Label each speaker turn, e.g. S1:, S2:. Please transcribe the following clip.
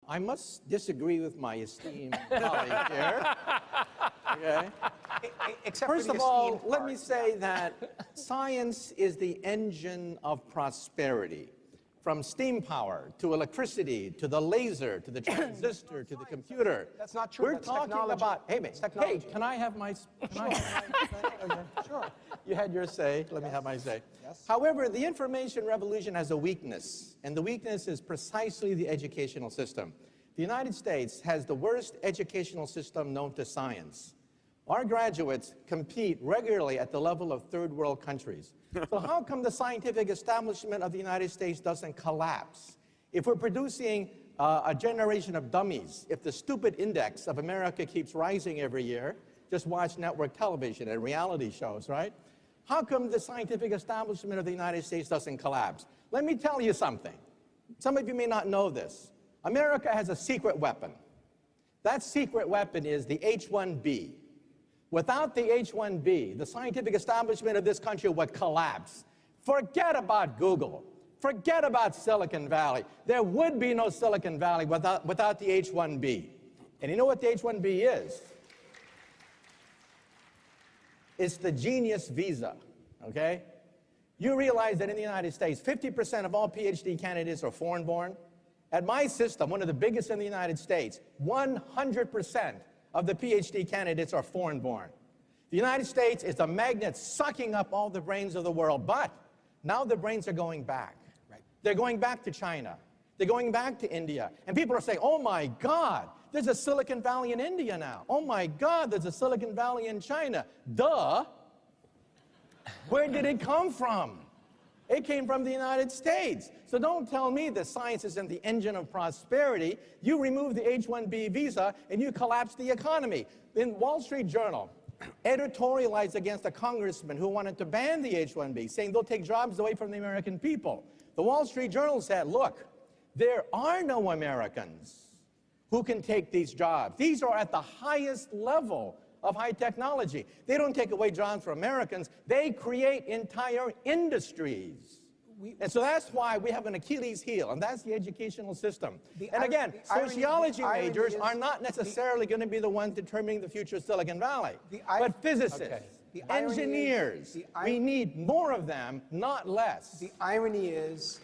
S1: I must disagree with my esteemed colleague here. Okay. First of all, let me say that science is the engine of prosperity. From steam power to electricity to the laser to the transistor to the computer.
S2: That's not true.
S1: We're talking about. Hey, can I have my? Sure. You had your say. Let me have my say.
S2: Yes.
S1: However, the information revolution has a weakness, and the weakness is precisely the educational system. The United States has the worst educational system known to science. Our graduates compete regularly at the level of third world countries. So how come the scientific establishment of the United States doesn't collapse? If we're producing a generation of dummies, if the stupid index of America keeps rising every year, just watch network television and reality shows, right? How come the scientific establishment of the United States doesn't collapse? Let me tell you something. Some of you may not know this. America has a secret weapon. That secret weapon is the H1B. Without the H1B, the scientific establishment of this country would collapse. Forget about Google. Forget about Silicon Valley. There would be no Silicon Valley without the H1B. And you know what the H1B is? It's the genius visa, okay? You realize that in the United States, 50% of all PhD candidates are foreign-born. At my system, one of the biggest in the United States, 100% of the PhD candidates are foreign-born. The United States is a magnet sucking up all the brains of the world, but now the brains are going back. Right. They're going back to China. They're going back to India. And people are saying, oh my God, there's a Silicon Valley in India now. Oh my God, there's a Silicon Valley in China. Duh. Where did it come from? It came from the United States. So don't tell me that science isn't the engine of prosperity. You remove the H-1B visa and you collapse the economy. In Wall Street Journal, editorialized against a congressman who wanted to ban the H-1B, saying they'll take jobs away from the American people. The Wall Street Journal said, look, there are no Americans who can take these jobs. These are at the highest level of high technology. They don't take away jobs from Americans. They create entire industries. And so that's why we have an Achilles heel, and that's the educational system. And again, sociology majors are not necessarily going to be the ones determining the future of Silicon Valley. But physicists, engineers, we need more of them, not less.
S2: The irony is